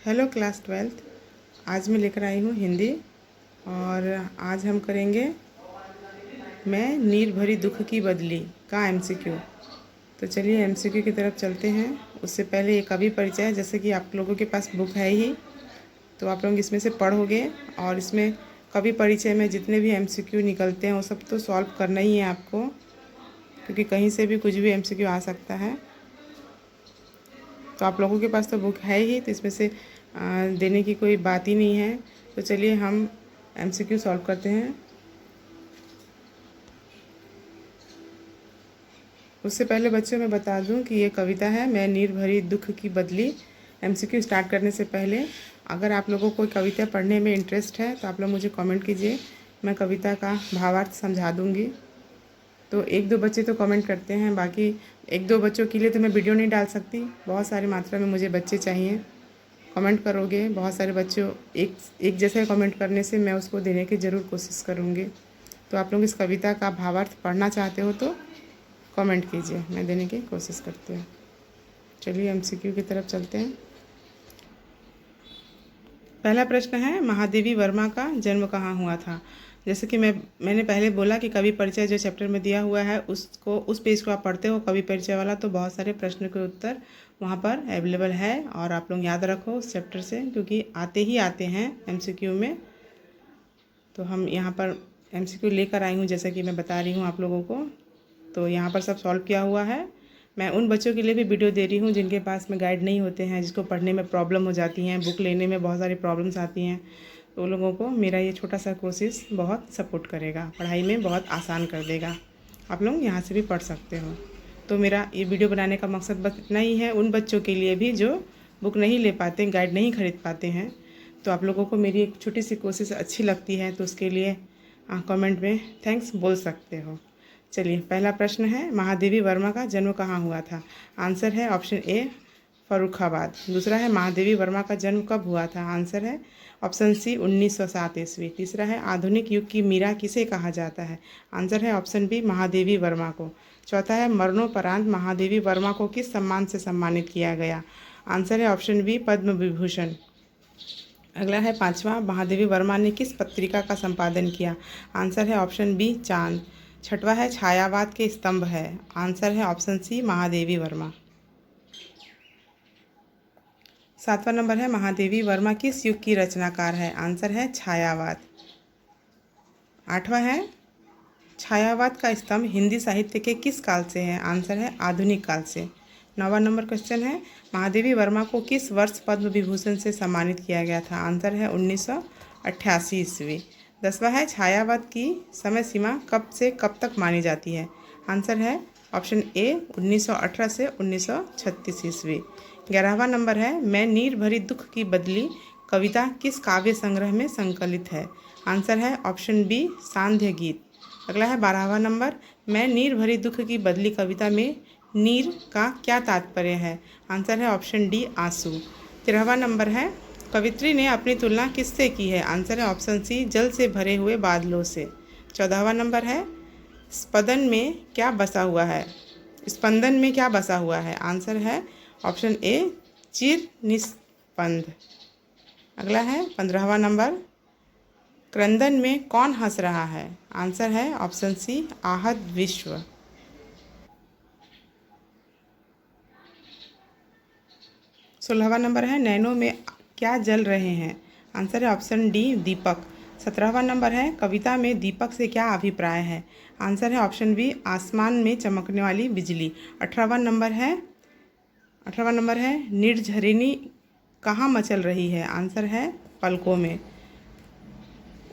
Hello class 12th। आज मैं लेकर आई हूँ हिंदी और आज हम करेंगे मैं नीर भरी दुख की बदली का एमसीक्यू। तो चलिए एमसीक्यू की तरफ चलते हैं। उससे पहले एक कवि परिचय, जैसे कि आप लोगों के पास बुक है ही तो आप लोग इसमें से पढ़ोगे और इसमें कवि परिचय में जितने भी एमसीक्यू निकलते हैं वो सब तो सॉल्व करना ही है आपको, क्योंकि कहीं से भी कुछ भी एमसीक्यू आ सकता है। तो आप लोगों के पास तो बुक है ही, तो इसमें से देने की कोई बात ही नहीं है। तो चलिए हम एमसीक्यू सॉल्व करते हैं। उससे पहले बच्चों मैं बता दूं कि ये कविता है मैं नीर भरी दुख की बदली। एमसीक्यू स्टार्ट करने से पहले अगर आप लोगों को कविता पढ़ने में इंटरेस्ट है तो आप लोग मुझे कमेंट कीजिए, मैं कविता का भावार्थ समझा दूंगी। तो एक दो बच्चे तो कमेंट करते हैं, बाकी एक दो बच्चों के लिए तो मैं वीडियो नहीं डाल सकती, बहुत सारी मात्रा में मुझे बच्चे चाहिए। कमेंट करोगे बहुत सारे बच्चों एक जैसे कमेंट करने से मैं उसको देने की ज़रूर कोशिश करूँगी। तो आप लोग इस कविता का भावार्थ पढ़ना चाहते हो तो कमेंट कीजिए, मैं देने की कोशिश करती हूँ। चलिए एमसीक्यू की तरफ चलते हैं। पहला प्रश्न है महादेवी वर्मा का जन्म कहाँ हुआ था। जैसे कि मैंने पहले बोला कि कवि परिचय जो चैप्टर में दिया हुआ है उसको उस पेज को आप पढ़ते हो कवि परिचय वाला, तो बहुत सारे प्रश्न के उत्तर वहाँ पर अवेलेबल है और आप लोग याद रखो उस चैप्टर से, क्योंकि आते ही आते हैं एमसीक्यू में। तो हम यहाँ पर एमसीक्यू लेकर आई हूँ, जैसा कि मैं बता रही हूँ आप लोगों को। तो यहाँ पर सब सॉल्व किया हुआ है। मैं उन बच्चों के लिए भी वीडियो दे रही हूँ जिनके पास में गाइड नहीं होते हैं, जिसको पढ़ने में प्रॉब्लम हो जाती हैं, बुक लेने में बहुत सारी प्रॉब्लम्स आती हैं। तो उन लोगों को मेरा ये छोटा सा कोशिश बहुत सपोर्ट करेगा, पढ़ाई में बहुत आसान कर देगा। आप लोग यहाँ से भी पढ़ सकते हो। तो मेरा ये वीडियो बनाने का मकसद बस इतना ही है, उन बच्चों के लिए भी जो बुक नहीं ले पाते, गाइड नहीं खरीद पाते हैं। तो आप लोगों को मेरी एक छोटी सी कोशिश अच्छी लगती है तो उसके लिए कमेंट में थैंक्स बोल सकते हो। चलिए पहला प्रश्न है महादेवी वर्मा का जन्म कहाँ हुआ था। आंसर है ऑप्शन ए फर्रुखाबाद। दूसरा है महादेवी वर्मा का जन्म कब हुआ था। आंसर है ऑप्शन सी 1907 ईस्वी। तीसरा है आधुनिक युग की मीरा किसे कहा जाता है। आंसर है ऑप्शन बी महादेवी वर्मा को। चौथा है मरणोपरांत महादेवी वर्मा को किस सम्मान से सम्मानित किया गया। आंसर है ऑप्शन बी पद्म विभूषण। अगला है पांचवा महादेवी वर्मा ने किस पत्रिका का संपादन किया। आंसर है ऑप्शन बी चांद। छठवा है छायावाद के स्तंभ है। आंसर है ऑप्शन सी महादेवी वर्मा। सातवां नंबर है महादेवी वर्मा किस युग की रचनाकार है। आंसर है छायावाद। आठवां है छायावाद का स्तंभ हिंदी साहित्य के किस काल से है। आंसर है आधुनिक काल से। नौवां नंबर क्वेश्चन है महादेवी वर्मा को किस वर्ष पद्म विभूषण से सम्मानित किया गया था। आंसर है 1988 ईस्वी। 10वां है छायावाद की समय सीमा कब से कब तक मानी जाती है। आंसर है ऑप्शन ए 1918 से 1936 ईस्वी। 11वां नंबर है मैं नीर भरी दुख की बदली कविता किस काव्य संग्रह में संकलित है। आंसर है ऑप्शन बी सांध्य गीत। अगला है 12वां नंबर मैं नीर भरी दुख की बदली कविता में नीर का क्या तात्पर्य है। आंसर है ऑप्शन डी आंसू। 13वां नंबर है कवित्री ने अपनी तुलना किससे की है। आंसर है ऑप्शन सी जल से भरे हुए बादलों से। 14वां नंबर है स्पंदन में क्या बसा हुआ है। स्पंदन में क्या बसा हुआ है। आंसर है ऑप्शन ए चिर निस्पंद। अगला है 15वां नंबर क्रंदन में कौन हंस रहा है। आंसर है ऑप्शन सी आहत विश्व। 16वां नंबर है नैनों में क्या जल रहे हैं। आंसर है ऑप्शन डी दीपक। 17वां नंबर है कविता में दीपक से क्या अभिप्राय है। आंसर है ऑप्शन बी आसमान में चमकने वाली बिजली। 18वां नंबर है निर्झरिणी कहाँ मचल रही है। आंसर है पलकों में।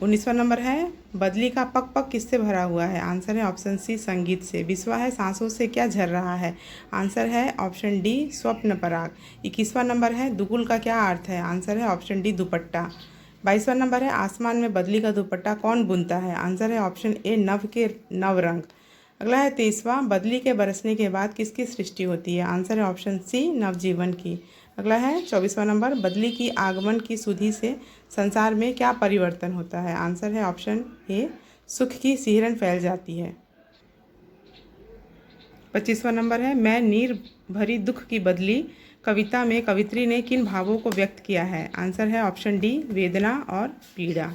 19वां नंबर है बदली का पग पग किससे भरा हुआ है। आंसर है ऑप्शन सी संगीत से। 20वां है सांसों से क्या झर रहा है। आंसर है ऑप्शन डी स्वप्न पराग। 21वां नंबर है दुगुल का क्या अर्थ है। आंसर है ऑप्शन डी दुपट्टा। 22वां नंबर है आसमान में बदली का दुपट्टा कौन बुनता है। आंसर है ऑप्शन ए नभ के नव रंग। अगला है 23वां बदली के बरसने के बाद किसकी सृष्टि होती है। आंसर है ऑप्शन सी नवजीवन की। अगला है 24वां नंबर बदली की आगमन की सुधि से संसार में क्या परिवर्तन होता है। आंसर है ऑप्शन ए सुख की सिहरन फैल जाती है। 25वां नंबर है, मैं नीर भरी दुख की बदली कविता में कवित्री ने किन भावों को व्यक्त किया है? आंसर है ऑप्शन डी, वेदना और पीड़ा।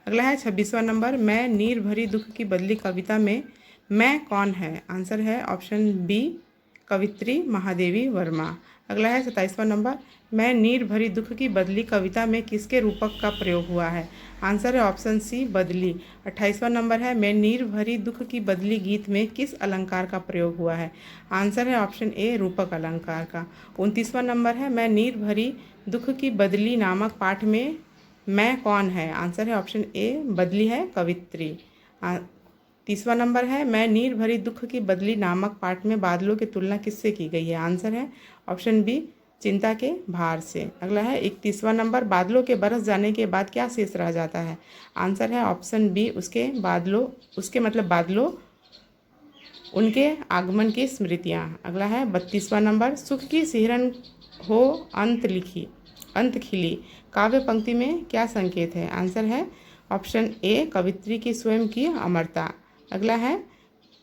अगला है 26वां नंबर, मैं नीर भरी दुख की बदली कविता में मैं कौन है? आंसर है ऑप्शन बी, कवित्री महादेवी वर्मा। अगला है 27वां नंबर, मैं नीर भरी दुख की बदली कविता में किसके रूपक का प्रयोग हुआ है? आंसर है ऑप्शन सी, बदली। 28वां नंबर है, मैं नीर भरी दुख की बदली गीत में किस अलंकार का प्रयोग हुआ है? आंसर है ऑप्शन ए, रूपक अलंकार का। 29वां नंबर है, मैं नीर भरी दुख की बदली नामक पाठ में मैं कौन है? आंसर है ऑप्शन ए, बदली है कवित्री। 30वां नंबर है, मैं नीर भरी दुख की बदली नामक पाठ में बादलों की तुलना किससे की गई है? आंसर है ऑप्शन बी, चिंता के भार से। अगला है 31वां नंबर, बादलों के बरस जाने के बाद क्या शेष रह जाता है? आंसर है ऑप्शन बी, उसके मतलब बादलों, उनके आगमन की स्मृतियाँ। अगला है 32वां नंबर, सुख की सिहरन हो अंत खिली काव्य पंक्ति में क्या संकेत है? आंसर है ऑप्शन ए, कवित्री की स्वयं की अमरता। अगला है,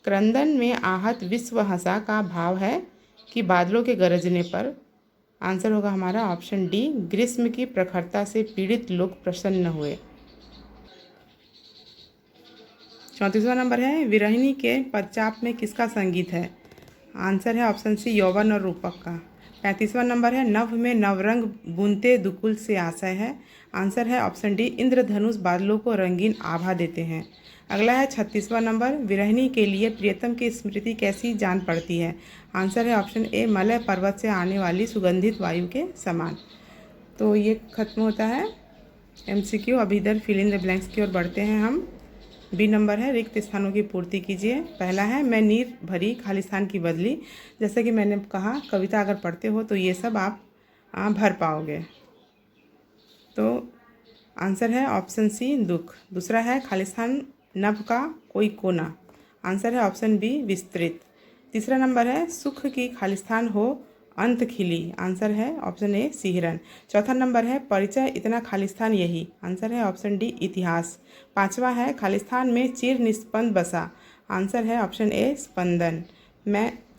क्रंदन में आहत विश्व हंसा का भाव है कि बादलों के गरजने पर? आंसर होगा हमारा ऑप्शन डी, ग्रीष्म की प्रखरता से पीड़ित लोग प्रसन्न हुए। 34वां नंबर है, विरहिणी के पदचाप में किसका संगीत है? आंसर है ऑप्शन सी, यौवन और रूपक का। 35वां नंबर है, नभ में नवरंग बुनते दुकुल से आशय है? आंसर है ऑप्शन डी, इंद्रधनुष बादलों को रंगीन आभा देते हैं। अगला है 36वां नंबर, विरहिणी के लिए प्रियतम की स्मृति कैसी जान पड़ती है? आंसर है ऑप्शन ए, मलय पर्वत से आने वाली सुगंधित वायु के समान। तो ये खत्म होता है MCQ। अभी इधर फिल इन द ब्लैंक्स की ओर बढ़ते हैं हम। बी नंबर है, रिक्त स्थानों की पूर्ति कीजिए। पहला है, मैं नीर भरी खालिस्तान की बदली। जैसे कि मैंने कहा, कविता अगर पढ़ते हो तो ये सब आप भर पाओगे। तो आंसर है ऑप्शन सी, दुख। दूसरा है, खालिस्तान नभ का कोई कोना। आंसर है ऑप्शन बी, विस्तृत। तीसरा नंबर है, सुख की खालिस्तान हो अंत खिली। आंसर है ऑप्शन ए, सिहरन। चौथा नंबर है, परिचय इतना खालिस्तान यही। आंसर है ऑप्शन डी, इतिहास। पांचवा है, खालिस्तान में चिर निस्पंद बसा। आंसर है ऑप्शन ए, स्पंदन।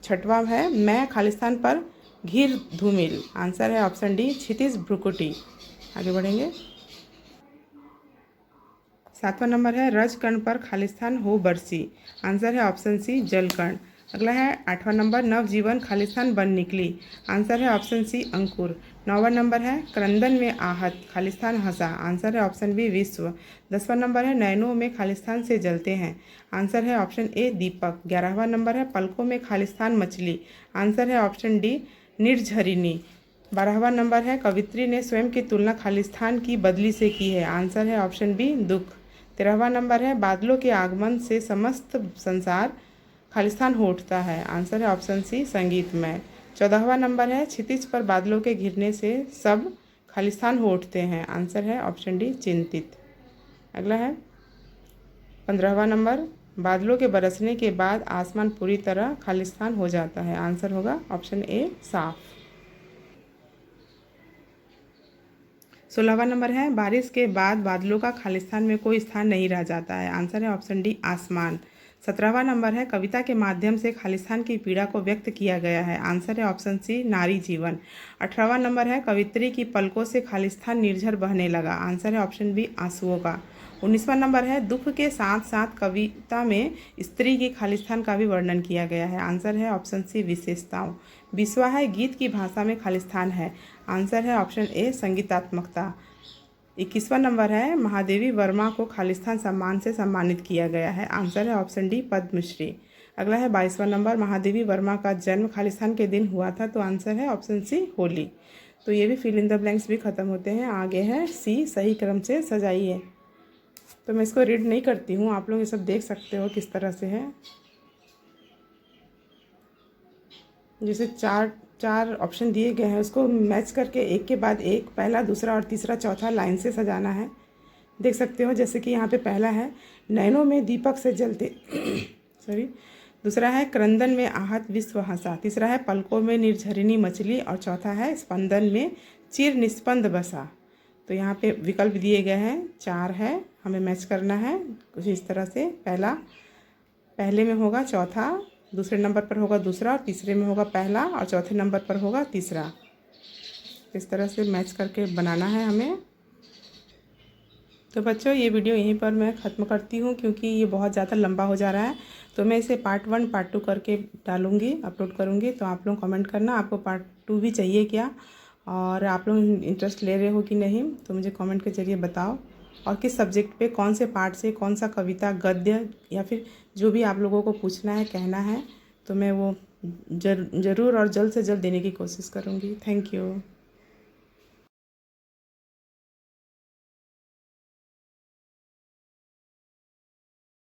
छठवा है, मैं खालिस्तान पर घिर धूमिल। आंसर है ऑप्शन डी, क्षितिज भ्रुकुटी। आगे बढ़ेंगे। 7वां नंबर है, रजकण पर खालिस्तान हो बरसी। आंसर है ऑप्शन सी, जलकण। अगला है 8वां नंबर, नवजीवन खालिस्तान बन निकली। आंसर है ऑप्शन सी, अंकुर। 9वां नंबर है, क्रंदन में आहत खालिस्तान हंसा। आंसर है ऑप्शन बी, विश्व। 10वां नंबर है, नयनों में खालिस्तान से जलते हैं। आंसर है ऑप्शन ए, दीपक। 11वां नंबर है, पलकों में खालिस्तान मछली। आंसर है ऑप्शन डी, निर्झरिणी। 12वां नंबर है, कवित्री ने स्वयं की तुलना खालिस्तान की बदली से की है। आंसर है ऑप्शन बी, दुख। 13वां नंबर है, बादलों के आगमन से समस्त संसार खालिस्तान हो उठता है। आंसर है ऑप्शन सी, संगीतमय। 14वां नंबर है, क्षितिज पर बादलों के घिरने से सब खालिस्तान हो उठते हैं। आंसर है ऑप्शन डी, चिंतित। अगला है 15वां नंबर, बादलों के बरसने के बाद आसमान पूरी तरह खालिस्तान हो जाता है। आंसर होगा ऑप्शन ए, साफ। 16वां नंबर है, बारिश के बाद बादलों का खालिस्तान में कोई स्थान नहीं रह जाता है। आंसर है ऑप्शन डी, आसमान। 17वां नंबर है, कविता के माध्यम से खालिस्तान की पीड़ा को व्यक्त किया गया है। आंसर है ऑप्शन सी, नारी जीवन। 18वां नंबर है, कवित्री की पलकों से खालिस्तान निर्झर बहने लगा। आंसर है ऑप्शन बी, आंसुओं का। 19वां नंबर है, दुख के साथ साथ कविता में स्त्री की खालिस्तान का भी वर्णन किया गया है। आंसर है ऑप्शन सी, विशेषताओं। 20वां है, गीत की भाषा में खालिस्तान है। आंसर है ऑप्शन ए, संगीतात्मकता। 21वां नंबर है, महादेवी वर्मा को खालिस्तान सम्मान से सम्मानित किया गया है। आंसर है ऑप्शन डी, पद्मश्री। अगला है 22वां नंबर, महादेवी वर्मा का जन्म खालिस्तान के दिन हुआ था। तो आंसर है ऑप्शन सी, होली। तो ये भी फिल इन द ब्लैंक्स भी खत्म होते हैं। आगे है सी, सही क्रम से सजाइए। तो मैं इसको रीड नहीं करती हूँ, आप लोग ये सब देख सकते हो किस तरह से है। जैसे चार ऑप्शन दिए गए हैं, उसको मैच करके एक के बाद एक, पहला, दूसरा और तीसरा, चौथा लाइन से सजाना है। देख सकते हो, जैसे कि यहाँ पे पहला है, नयनों में दीपक से जलते सॉरी। दूसरा है, क्रंदन में आहत विश्व हंसा। तीसरा है, पलकों में निर्झरिणी मछली। और चौथा है, स्पंदन में चिर निस्पंद बसा। तो यहाँ पे विकल्प दिए गए हैं, 4 है, हमें मैच करना है कुछ इस तरह से। पहले में होगा, चौथा दूसरे नंबर पर होगा दूसरा, और तीसरे में होगा पहला, और चौथे नंबर पर होगा तीसरा। इस तरह से मैच करके बनाना है हमें। तो बच्चों ये वीडियो यहीं पर मैं ख़त्म करती हूँ, क्योंकि ये बहुत ज़्यादा लंबा हो जा रहा है। तो मैं इसे पार्ट 1 पार्ट 2 करके डालूँगी, अपलोड करूँगी। तो आप लोग कमेंट करना आपको पार्ट 2 भी चाहिए क्या, और आप लोग इंटरेस्ट ले रहे हो कि नहीं, तो मुझे कमेंट के ज़रिए बताओ। और किस सब्जेक्ट पे कौन से पार्ट से कौन सा कविता, गद्य, या फिर जो भी आप लोगों को पूछना है, कहना है, तो मैं वो ज़रूर और जल्द से जल्द देने की कोशिश करूँगी। Thank you.